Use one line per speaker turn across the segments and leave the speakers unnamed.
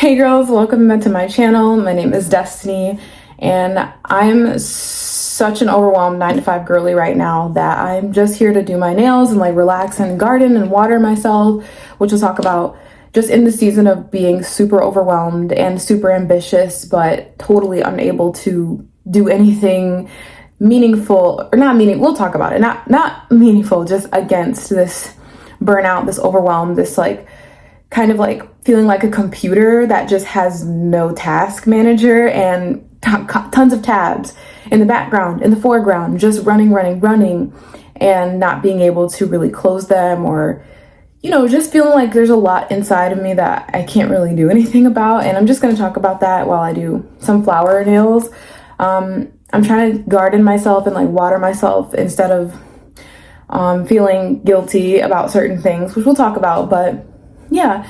Hey girls, welcome back to my channel. My name is Destiny and I'm such an overwhelmed 9 to 5 girly right now that I'm just here to do my nails and like relax and garden and water myself, which we'll talk about just in the season of being super overwhelmed and super ambitious, but totally unable to do anything meaningful or not meaning. We'll talk about it. Not meaningful, just against this burnout, this overwhelm, this like kind of like feeling like a computer that just has no task manager and tons of tabs in the background, in the foreground, just running, and not being able to really close them, or, you know, just feeling like there's a lot inside of me that I can't really do anything about. And I'm just going to talk about that while I do some flower nails. I'm trying to garden myself and like water myself instead of feeling guilty about certain things, which we'll talk about. But yeah,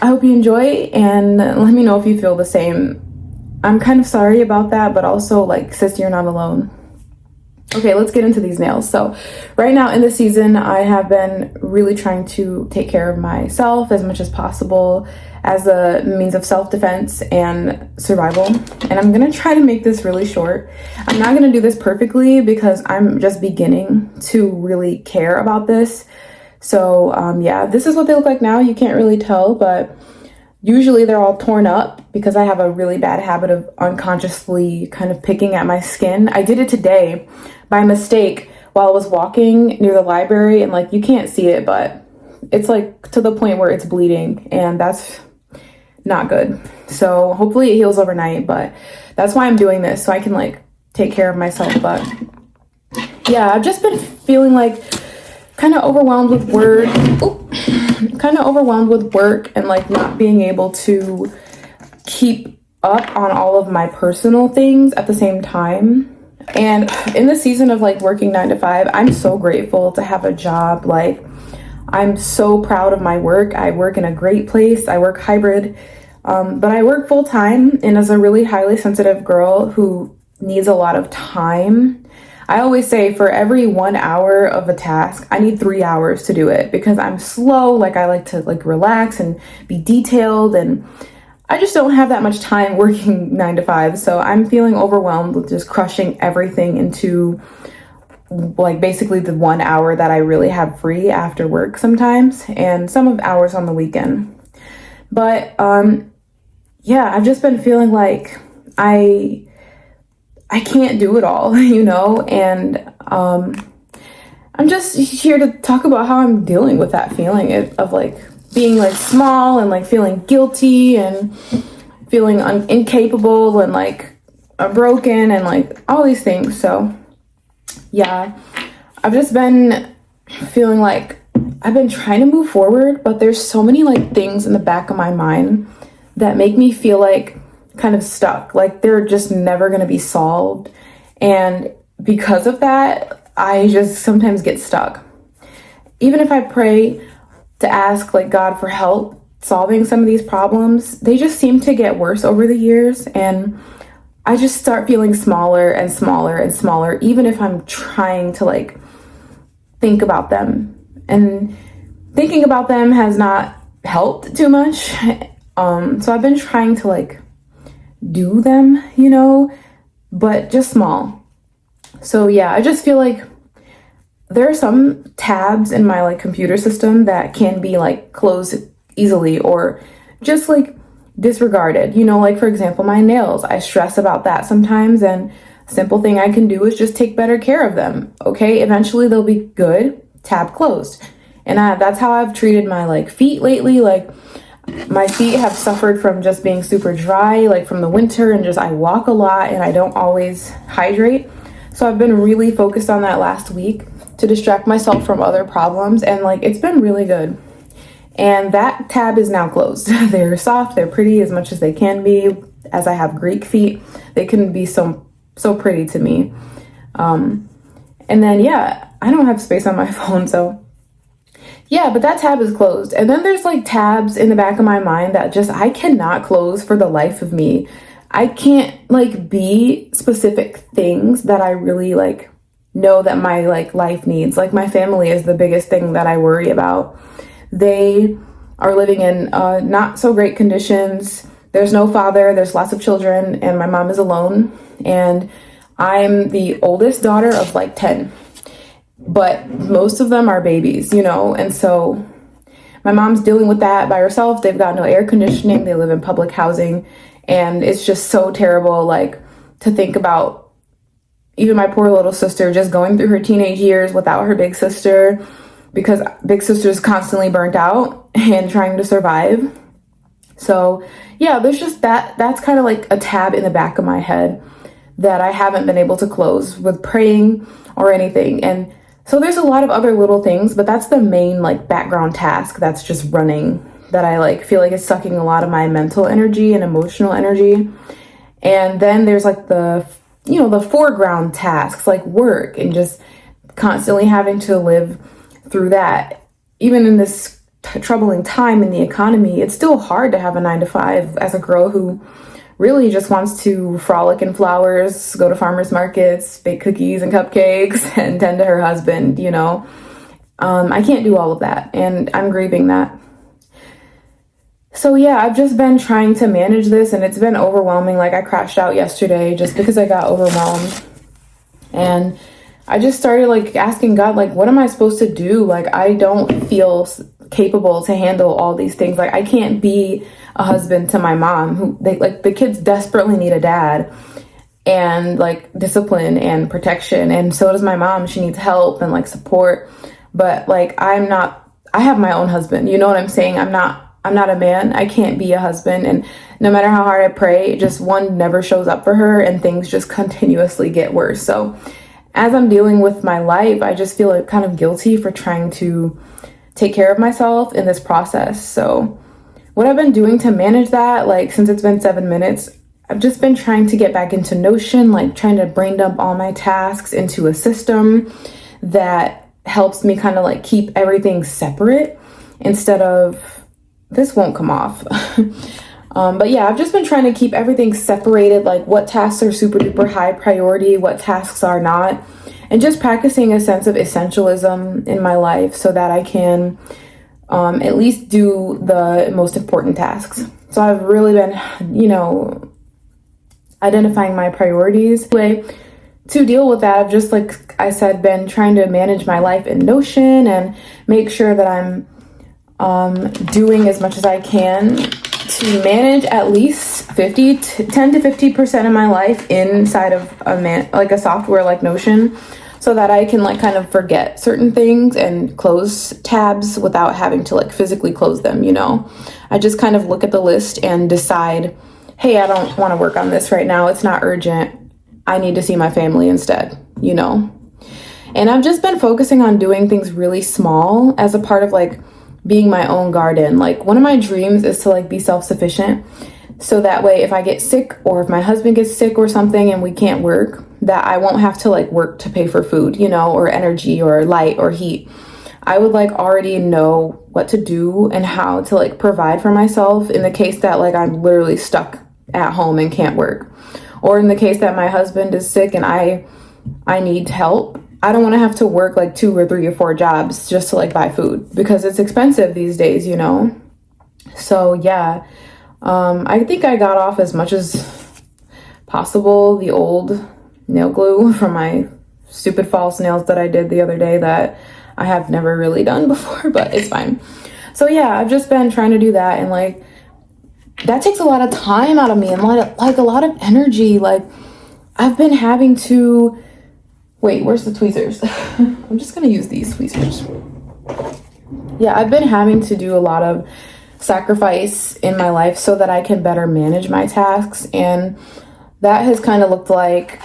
I hope you enjoy and let me know if you feel the same. I'm kind of sorry about that, but also like, sis, you're not alone. Okay, let's get into these nails. So right now in the season, I have been really trying to take care of myself as much as possible as a means of self-defense and survival. And I'm gonna try to make this really short. I'm not gonna do this perfectly because I'm just beginning to really care about this. So yeah, this is what they look like now. You can't really tell, but usually they're all torn up because I have a really bad habit of unconsciously kind of picking at my skin. I did it today by mistake while I was walking near the library, and like, you can't see it, but it's like to the point where it's bleeding, and that's not good. So hopefully it heals overnight, but that's why I'm doing this, so I can like take care of myself. But yeah, I've just been feeling like kind of overwhelmed with work and like not being able to keep up on all of my personal things at the same time. And in the season of like working 9 to 5, I'm so grateful to have a job. Like, I'm so proud of my work. I work in a great place. I work hybrid, but I work full time. And as a really highly sensitive girl who needs a lot of time, I always say for every 1 hour of a task, I need 3 hours to do it because I'm slow. Like, I like to like relax and be detailed, and I just don't have that much time working 9 to 5. So I'm feeling overwhelmed with just crushing everything into like basically the 1 hour that I really have free after work sometimes, and some of hours on the weekend. But yeah, I've just been feeling like I can't do it all, you know, and I'm just here to talk about how I'm dealing with that feeling of like being like small and like feeling guilty and feeling incapable and like broken and like all these things. So yeah, I've just been feeling like I've been trying to move forward, but there's so many like things in the back of my mind that make me feel like kind of stuck, like they're just never going to be solved. And because of that, I just sometimes get stuck. Even if I pray to ask like God for help solving some of these problems, they just seem to get worse over the years, and I just start feeling smaller and smaller and smaller, even if I'm trying to like think about them. And thinking about them has not helped too much. So I've been trying to like do them, you know, but just small. So yeah, I just feel like there are some tabs in my like computer system that can be like closed easily or just like disregarded, you know, like for example, my nails. I stress about that sometimes, and a simple thing I can do is just take better care of them. Okay, eventually they'll be good, tab closed. And that's how I've treated my like feet lately. Like, my feet have suffered from just being super dry, like from the winter, and just I walk a lot and I don't always hydrate. So I've been really focused on that last week to distract myself from other problems, and like it's been really good. And that tab is now closed. They're soft, they're pretty as much as they can be. As I have Greek feet, they can be so pretty to me. And then yeah, I don't have space on my phone, so yeah, but that tab is closed. And then there's like tabs in the back of my mind that just I cannot close for the life of me. I can't like be specific things that I really like know that my like life needs. Like, my family is the biggest thing that I worry about. They are living in not so great conditions. there's no father, there's lots of children, and my mom is alone. And I'm the oldest daughter of like 10, but most of them are babies, you know? And so my mom's dealing with that by herself. They've got no air conditioning. They live in public housing. And it's just so terrible, like, to think about even my poor little sister just going through her teenage years without her big sister, because big sister's constantly burnt out and trying to survive. So yeah, there's just that's kind of like a tab in the back of my head that I haven't been able to close with praying or anything. And so there's a lot of other little things, but that's the main like background task that's just running, that I like feel like is sucking a lot of my mental energy and emotional energy. And then there's like the foreground tasks like work, and just constantly having to live through that. Even in this troubling time in the economy, it's still hard to have a 9 to 5 as a girl who really just wants to frolic in flowers, go to farmers markets, bake cookies and cupcakes, and tend to her husband, you know. I can't do all of that, and I'm grieving that. So yeah, I've just been trying to manage this, and it's been overwhelming. Like, I crashed out yesterday just because I got overwhelmed. And I just started like asking God, like, what am I supposed to do? Like, I don't feel capable to handle all these things. Like, I can't be a husband to my mom, who the kids desperately need a dad and like discipline and protection. And so does my mom. She needs help and like support. But like, I have my own husband. You know what I'm saying? I'm not a man. I can't be a husband. And no matter how hard I pray, just one never shows up for her, and things just continuously get worse. So as I'm dealing with my life, I just feel like kind of guilty for trying to take care of myself in this process. So what I've been doing to manage that, like, since it's been 7 minutes, I've just been trying to get back into Notion, like trying to brain dump all my tasks into a system that helps me kind of like keep everything separate instead of, this won't come off. But yeah, I've just been trying to keep everything separated, like what tasks are super duper high priority, what tasks are not, and just practicing a sense of essentialism in my life so that I can at least do the most important tasks. So I've really been, identifying my priorities. Anyway, to deal with that, I've just, like I said, been trying to manage my life in Notion and make sure that I'm doing as much as I can to manage at least 10 to 50% of my life inside of a software like Notion, so that I can like kind of forget certain things and close tabs without having to like physically close them, you know. I just kind of look at the list and decide, hey, I don't want to work on this right now. It's not urgent. I need to see my family instead, you know. And I've just been focusing on doing things really small as a part of like being my own garden. Like, one of my dreams is to like be self-sufficient, so that way if I get sick or if my husband gets sick or something and we can't work, that I won't have to like work to pay for food, you know, or energy or light or heat. I would like already know what to do and how to like provide for myself in the case that like I'm literally stuck at home and can't work, or in the case that my husband is sick and I need help. I don't want to have to work like 2 or 3 or 4 jobs just to like buy food, because it's expensive these days, you know? So yeah, I think I got off as much as possible the old nail glue from my stupid false nails that I did the other day that I have never really done before, but it's fine. So yeah, I've just been trying to do that, and like that takes a lot of time out of me and a lot of energy. Like, I've been having to wait, where's the tweezers? I'm just gonna use these tweezers. Yeah, I've been having to do a lot of sacrifice in my life so that I can better manage my tasks, and that has kind of looked like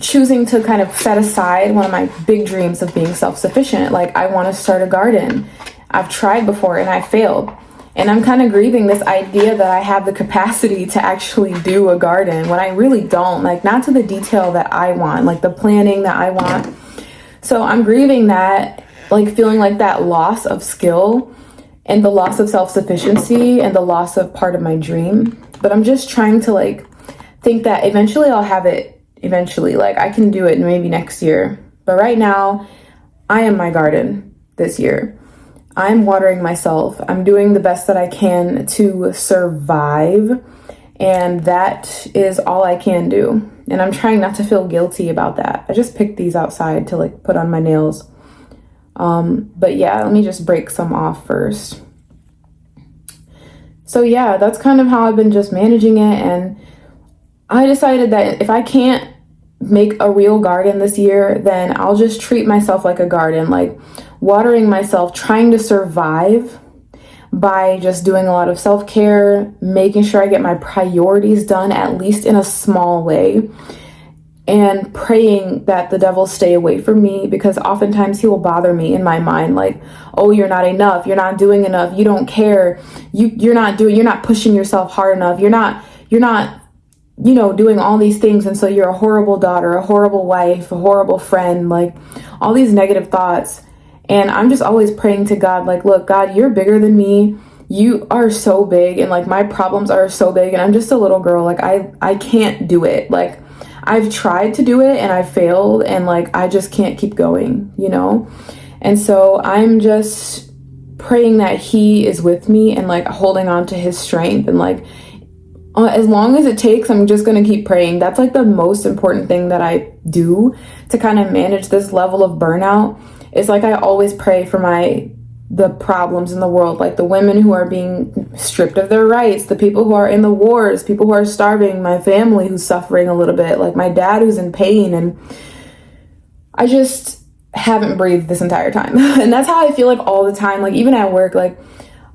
choosing to kind of set aside one of my big dreams of being self-sufficient. Like, I want to start a garden. I've tried before and I failed. And I'm kind of grieving this idea that I have the capacity to actually do a garden when I really don't, like, not to the detail that I want, like the planning that I want. So I'm grieving that, like feeling like that loss of skill and the loss of self-sufficiency and the loss of part of my dream. But I'm just trying to like think that eventually I'll have it eventually, like I can do it maybe next year. But right now I am my garden this year. I'm watering myself. I'm doing the best that I can to survive, and that is all I can do. And I'm trying not to feel guilty about that. I just picked these outside to like put on my nails. But yeah, let me just break some off first. So yeah, that's kind of how I've been just managing it. And I decided that if I can't make a real garden this year, then I'll just treat myself like a garden, like watering myself, trying to survive by just doing a lot of self-care, making sure I get my priorities done, at least in a small way, and praying that the devil stay away from me, because oftentimes he will bother me in my mind, like, oh, you're not enough, you're not doing enough, you don't care, you're not pushing yourself hard enough, you're not doing all these things, and so you're a horrible daughter, a horrible wife, a horrible friend, like all these negative thoughts. And I'm just always praying to God, like, look, God, you're bigger than me. You are so big, and like my problems are so big, and I'm just a little girl. Like I can't do it. Like I've tried to do it and I failed, and like I just can't keep going, And so I'm just praying that he is with me and like holding on to his strength, and like as long as it takes, I'm just going to keep praying. That's like the most important thing that I do to kind of manage this level of burnout. It's like I always pray for the problems in the world, like the women who are being stripped of their rights, the people who are in the wars, people who are starving, my family who's suffering a little bit, like my dad who's in pain. And I just haven't breathed this entire time. And that's how I feel like all the time, like even at work, like,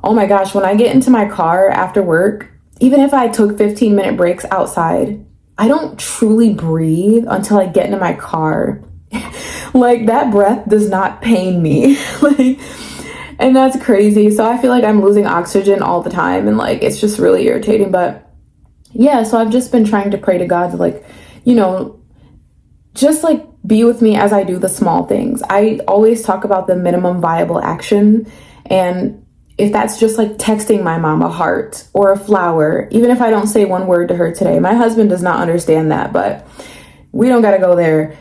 oh my gosh, when I get into my car after work, even if I took 15-minute breaks outside, I don't truly breathe until I get into my car. Like that breath does not pain me. And that's crazy. So I feel like I'm losing oxygen all the time, and like it's just really irritating. But yeah, so I've just been trying to pray to God to like, just like be with me as I do the small things. I always talk about the minimum viable action, and if that's just like texting my mom a heart or a flower, even if I don't say one word to her today, my husband does not understand that, but we don't got to go there.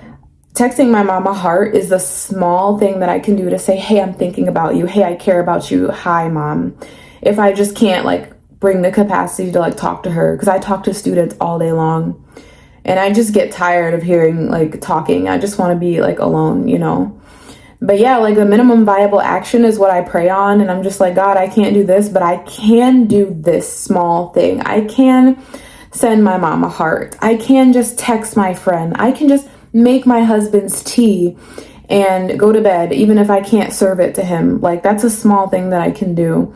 Texting my mom a heart is the small thing that I can do to say, hey, I'm thinking about you. Hey, I care about you. Hi, mom. If I just can't like bring the capacity to like talk to her, because I talk to students all day long and I just get tired of hearing like talking. I just want to be like alone, But yeah, like the minimum viable action is what I pray on. And I'm just like, God, I can't do this, but I can do this small thing. I can send my mom a heart. I can just text my friend. I can just make my husband's tea and go to bed, even if I can't serve it to him. Like that's a small thing that I can do.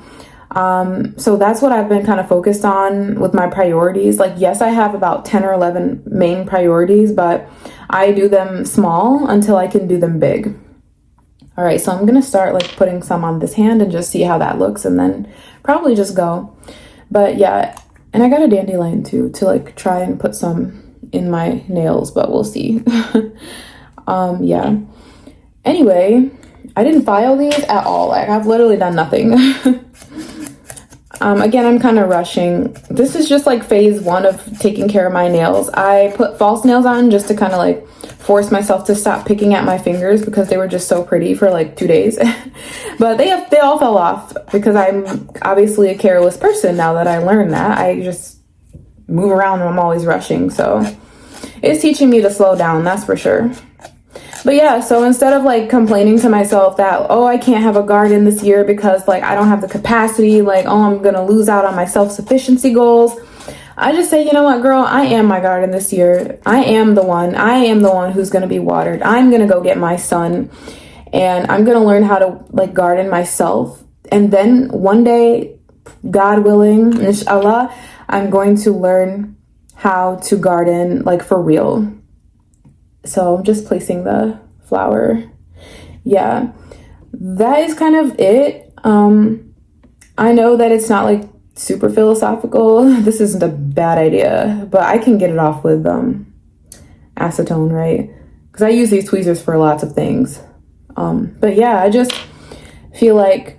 So that's what I've been kind of focused on with my priorities. Like, yes, I have about 10 or 11 main priorities, but I do them small until I can do them big. All right, so I'm going to start like putting some on this hand and just see how that looks, and then probably just go. But yeah, and I got a dandelion too, to like try and put some in my nails, but we'll see. Yeah. Anyway, I didn't file these at all. Like I've literally done nothing. Again, I'm kind of rushing. This is just like phase 1 of taking care of my nails. I put false nails on just to kind of like force myself to stop picking at my fingers, because they were just so pretty for like 2 days. But they all fell off because I'm obviously a careless person now that I learned that. I just move around and I'm always rushing, so it's teaching me to slow down, that's for sure. But yeah, so instead of like complaining to myself that, oh, I can't have a garden this year because like I don't have the capacity, like, oh, I'm gonna lose out on my self-sufficiency goals, I just say, you know what, girl, I am my garden this year. I am the one who's gonna be watered. I'm gonna go get my sun, and I'm gonna learn how to like garden myself, and then one day, God willing, inshallah, I'm going to learn how to garden like for real. So I'm just placing the flower. Yeah, that is kind of it. I know that it's not like super philosophical. This isn't a bad idea, but I can get it off with acetone, right? Because I use these tweezers for lots of things. But yeah, I just feel like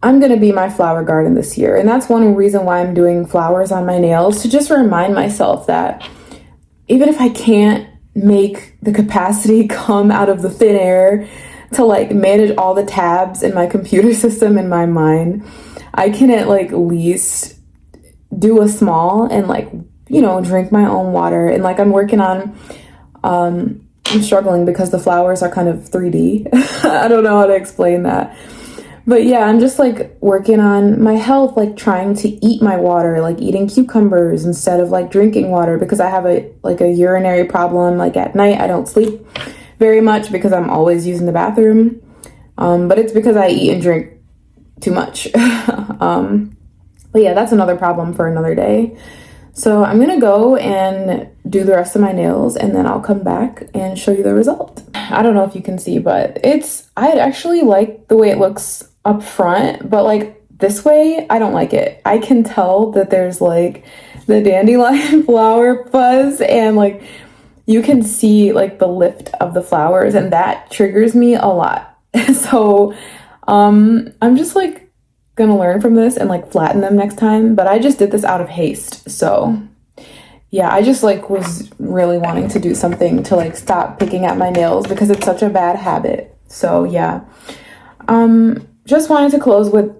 I'm going to be my flower garden this year. And that's one reason why I'm doing flowers on my nails, to just remind myself that even if I can't make the capacity come out of the thin air to like manage all the tabs in my computer system in my mind. I can at like least do a small and like, you know, drink my own water. And like I'm working on, I'm struggling because the flowers are kind of 3D. I don't know how to explain that. But yeah, I'm just like working on my health, like trying to eat my water, like eating cucumbers instead of like drinking water, because I have a urinary problem. Like at night, I don't sleep very much because I'm always using the bathroom. But it's because I eat and drink too much. But yeah, that's another problem for another day. So I'm gonna go and do the rest of my nails, and then I'll come back and show you the result. I don't know if you can see, but I actually like the way it looks up front, but like this way, I don't like it. I can tell that there's like the dandelion flower fuzz, and like you can see like the lift of the flowers, and that triggers me a lot. So I'm just like gonna learn from this and like flatten them next time, but I just did this out of haste. So yeah, I just like was really wanting to do something to like stop picking at my nails because it's such a bad habit. So yeah, just wanted to close with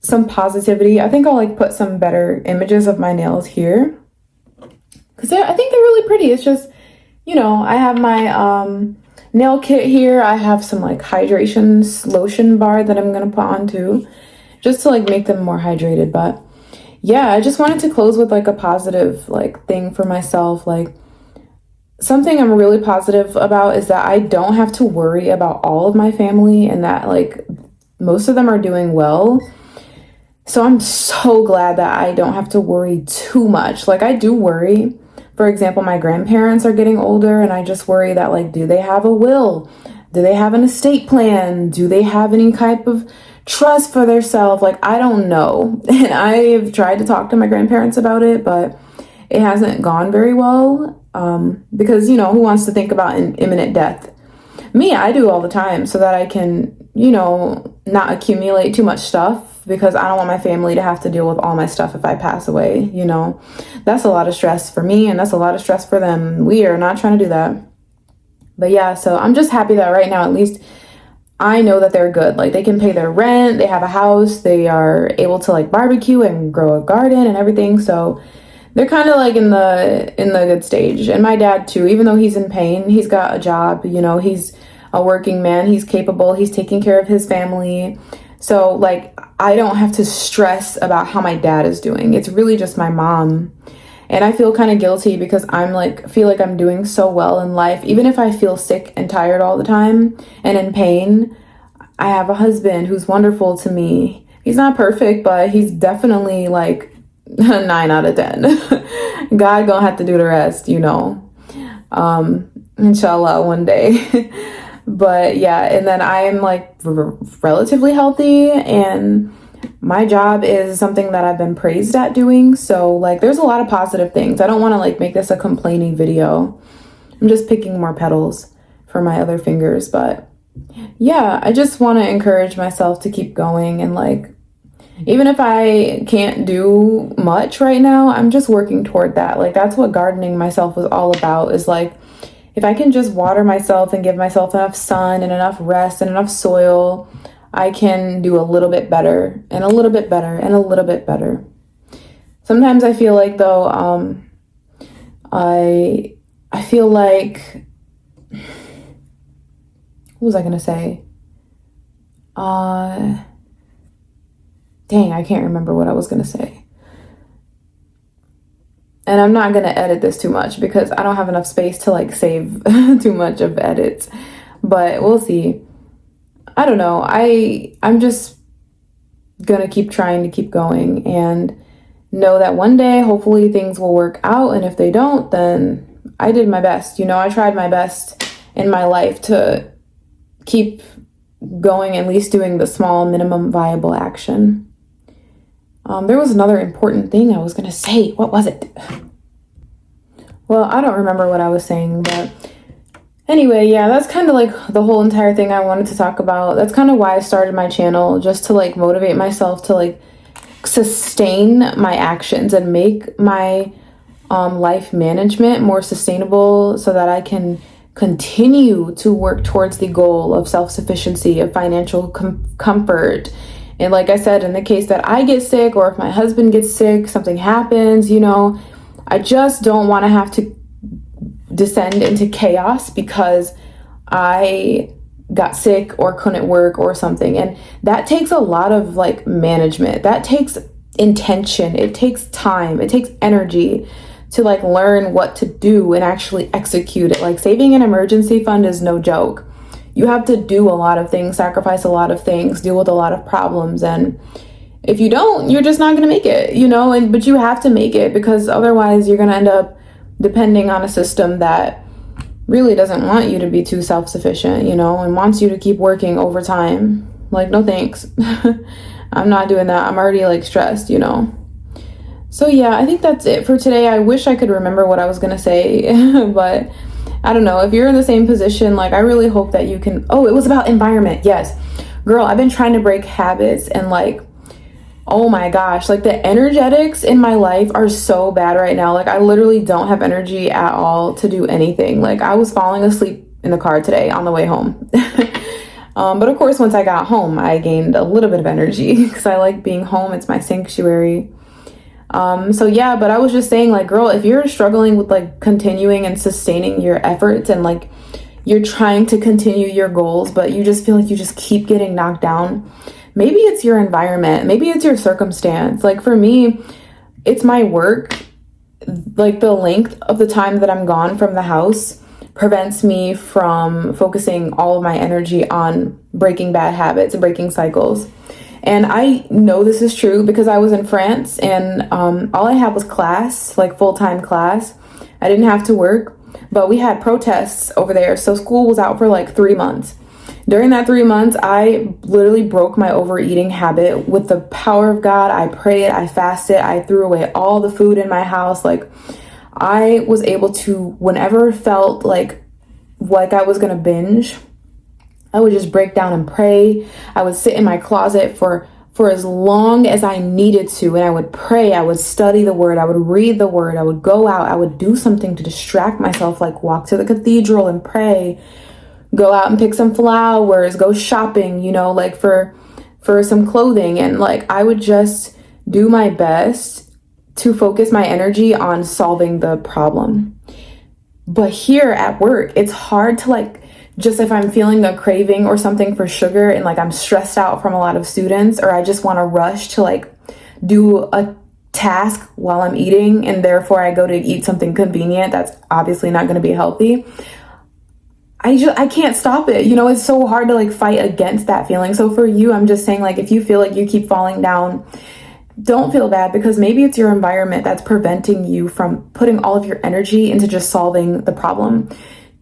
some positivity. I think I'll like put some better images of my nails here because I think they're really pretty. It's just, you know, I have my nail kit here. I have some like hydration lotion bar that I'm gonna put on too, just to like make them more hydrated. But yeah, I just wanted to close with like a positive like thing for myself. Like something I'm really positive about is that I don't have to worry about all of my family, and that like most of them are doing well. So I'm so glad that I don't have to worry too much. Like I do worry. For example, my grandparents are getting older, and I just worry that like, do they have a will? Do they have an estate plan? Do they have any type of trust for themselves? Like, I don't know. And I've tried to talk to my grandparents about it, but it hasn't gone very well. Because, you know, who wants to think about an imminent death? Me, I do all the time so that I can, you know, not accumulate too much stuff, because I don't want my family to have to deal with all my stuff if I pass away. You know, that's a lot of stress for me, and that's a lot of stress for them. We are not trying to do that. But yeah, so I'm just happy that right now, at least I know that they're good. Like they can pay their rent, they have a house, they are able to like barbecue and grow a garden and everything. So they're kind of like in the good stage. And my dad too, even though he's in pain, he's got a job, you know, he's a working man, he's capable, he's taking care of his family. So like I don't have to stress about how my dad is doing. It's really just my mom. And I feel kind of guilty because I'm like, feel like I'm doing so well in life. Even if I feel sick and tired all the time and in pain, I have a husband who's wonderful to me. He's not perfect, but he's definitely like a 9 out of 10. God gonna have to do the rest, you know. Inshallah, one day. But yeah, and then I am like relatively healthy, and my job is something that I've been praised at doing. So like there's a lot of positive things. I don't want to like make this a complaining video. I'm just picking more petals for my other fingers. But yeah, I just want to encourage myself to keep going. And like, even if I can't do much right now, I'm just working toward that. Like that's what gardening myself was all about, is like, if I can just water myself and give myself enough sun and enough rest and enough soil, I can do a little bit better and a little bit better and a little bit better. Sometimes I feel like though, I feel like, what was I gonna say? Dang, I can't remember what I was gonna say. And I'm not gonna edit this too much because I don't have enough space to like save too much of edits, but we'll see. I don't know. I'm just gonna keep trying to keep going and know that one day, hopefully things will work out. And if they don't, then I did my best. You know, I tried my best in my life to keep going, at least doing the small minimum viable action. There was another important thing I was gonna say. What was it? Well, I don't remember what I was saying, but anyway, yeah, that's kind of like the whole entire thing I wanted to talk about. That's kind of why I started my channel, just to like motivate myself to like sustain my actions and make my life management more sustainable, so that I can continue to work towards the goal of self-sufficiency, of financial comfort. And like I said, in the case that I get sick, or if my husband gets sick, something happens, I just don't want to have to descend into chaos because I got sick or couldn't work or something. And that takes a lot of like management. That takes intention. It takes time. It takes energy to like learn what to do and actually execute it. Like saving an emergency fund is no joke. You have to do a lot of things, sacrifice a lot of things, deal with a lot of problems. And if you don't, you're just not going to make it, but you have to make it, because otherwise you're going to end up depending on a system that really doesn't want you to be too self-sufficient, and wants you to keep working overtime. Like, no thanks. I'm not doing that. I'm already like stressed, So yeah, I think that's it for today. I wish I could remember what I was going to say, but I don't know. If you're in the same position, like, I really hope that you can. Oh, it was about environment. Yes. Girl, I've been trying to break habits, and like, oh my gosh, like the energetics in my life are so bad right now. Like, I literally don't have energy at all to do anything. Like, I was falling asleep in the car today on the way home. But of course, once I got home, I gained a little bit of energy because I like being home. It's my sanctuary. So yeah, but I was just saying, like, girl, if you're struggling with like continuing and sustaining your efforts, and like you're trying to continue your goals, but you just feel like you just keep getting knocked down, maybe it's your environment, maybe it's your circumstance. Like for me, it's my work. Like the length of the time that I'm gone from the house prevents me from focusing all of my energy on breaking bad habits and breaking cycles. And I know this is true because I was in France, and all I had was class, like full-time class. I didn't have to work, but we had protests over there. So school was out for like 3 months. During that 3 months, I literally broke my overeating habit with the power of God. I prayed, I fasted, I threw away all the food in my house. Like, I was able to, whenever felt like I was gonna binge, I would just break down and pray. I would sit in my closet for as long as I needed to, and I would pray. I would study the word. I would read the word. I would go out. I would do something to distract myself, like walk to the cathedral and pray, go out and pick some flowers, go shopping, like for some clothing. And like, I would just do my best to focus my energy on solving the problem. But here at work, it's hard to like, just if I'm feeling a craving or something for sugar, and like I'm stressed out from a lot of students, or I just want to rush to like do a task while I'm eating, and therefore I go to eat something convenient that's obviously not going to be healthy, I can't stop it. It's so hard to like fight against that feeling. So for you, I'm just saying, like, if you feel like you keep falling down, don't feel bad, because maybe it's your environment that's preventing you from putting all of your energy into just solving the problem.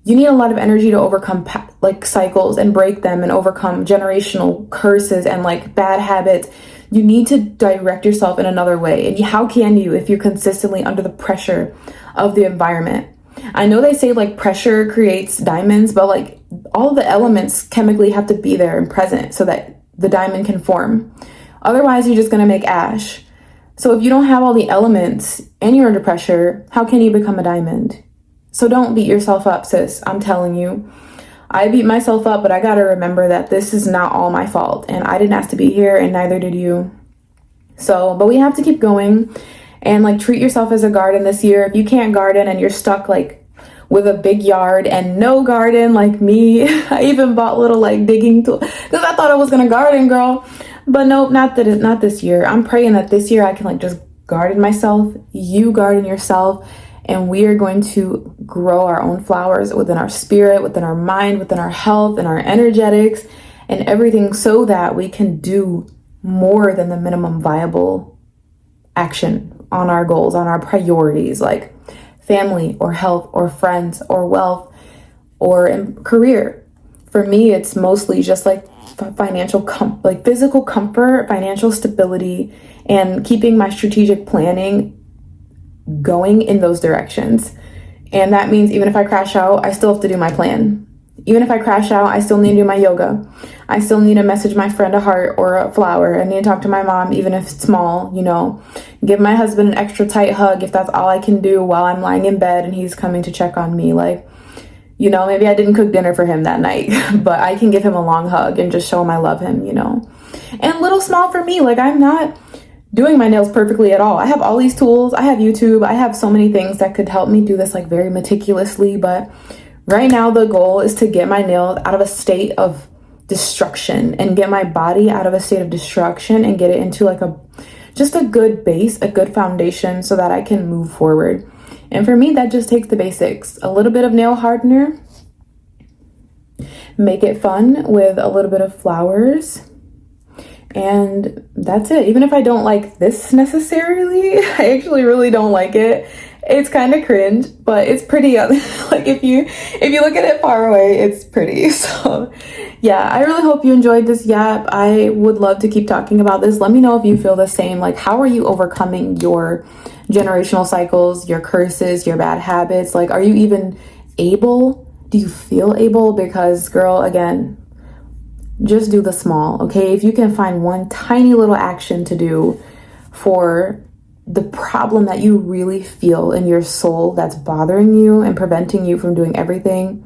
You need a lot of energy to overcome like cycles and break them, and overcome generational curses and like bad habits. You need to direct yourself in another way. And how can you if you're consistently under the pressure of the environment? I know they say like pressure creates diamonds, but like all the elements chemically have to be there and present so that the diamond can form. Otherwise, you're just going to make ash. So if you don't have all the elements and you're under pressure, how can you become a diamond? So don't beat yourself up, sis. I'm telling you. I beat myself up, but I got to remember that this is not all my fault. And I didn't ask to be here, and neither did you. So, but we have to keep going and like treat yourself as a garden this year. If you can't garden and you're stuck like with a big yard and no garden like me, I even bought little like digging tools because I thought I was going to garden, girl. But nope, not this year. I'm praying that this year I can like just garden myself. You garden yourself. And we are going to grow our own flowers within our spirit, within our mind, within our health and our energetics and everything, so that we can do more than the minimum viable action on our goals, on our priorities, like family or health or friends or wealth or career. For me, it's mostly just like financial, like physical comfort, financial stability, and keeping my strategic planning going in those directions. And that means even if I crash out, I still have to do my plan. Even if I crash out, I still need to do my yoga. I still need to message my friend a heart or a flower. I need to talk to my mom, even if it's small, give my husband an extra tight hug if that's all I can do while I'm lying in bed and he's coming to check on me. Like, You know, maybe I didn't cook dinner for him that night, but I can give him a long hug and just show him I love him, you know. And little small for me, like I'm not doing my nails perfectly at all. I have all these tools. I have YouTube. I have so many things that could help me do this like very meticulously. But right now the goal is to get my nails out of a state of destruction and get my body out of a state of destruction and get it into like just a good base, a good foundation so that I can move forward. And for me, that just takes the basics. A little bit of nail hardener. Make it fun with a little bit of flowers. And that's it. Even if I don't like this necessarily, I actually really don't like it. It's kind of cringe, but it's pretty. Like if you look at it far away, it's pretty. So yeah, I really hope you enjoyed this yap. I would love to keep talking about this. Let me know if you feel the same. Like, how are you overcoming your generational cycles, your curses, your bad habits? Like, are you even able? Do you feel able? Because girl, again, just do the small, okay? If you can find one tiny little action to do for the problem that you really feel in your soul that's bothering you and preventing you from doing everything,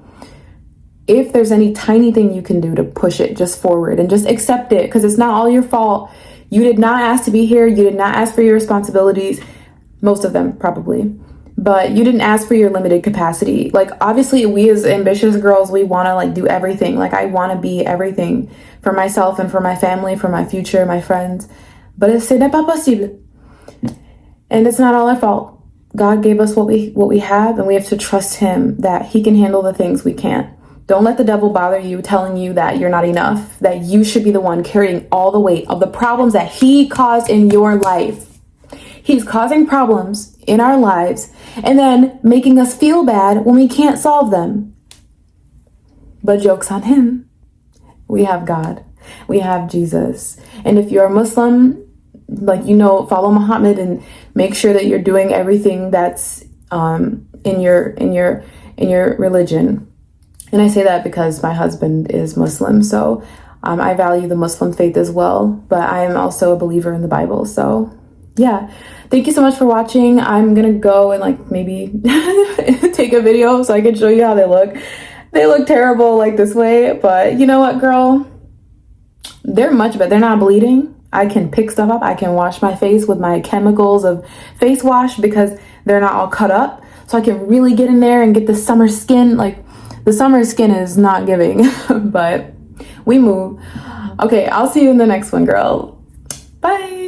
if there's any tiny thing you can do to push it just forward and just accept it, because it's not all your fault. You did not ask to be here. You did not ask for your responsibilities. Most of them probably, but you didn't ask for your limited capacity. Like, obviously we as ambitious girls, we want to like do everything. Like, I want to be everything for myself and for my family, for my future, my friends, but ce n'est pas possible. And it's not all our fault. God gave us what we have, and we have to trust him that he can handle the things we can't. Don't let the devil bother you, telling you that you're not enough, that you should be the one carrying all the weight of the problems that he caused in your life. He's causing problems in our lives and then making us feel bad when we can't solve them. But joke's on him. We have God. We have Jesus. And if you're a Muslim, like, you know, follow Muhammad and make sure that you're doing everything that's in your religion. And I say that because my husband is Muslim, so I value the Muslim faith as well, but I am also a believer in the Bible. So yeah, thank you so much for watching. I'm gonna go and like maybe take a video so I can show you how they look. They look terrible like this way, but you know what, girl? They're much better. They're not bleeding. I can pick stuff up. I can wash my face with my chemicals of face wash because they're not all cut up. So I can really get in there and get the summer skin. Like, the summer skin is not giving, but we move. Okay, I'll see you in the next one, girl. Bye.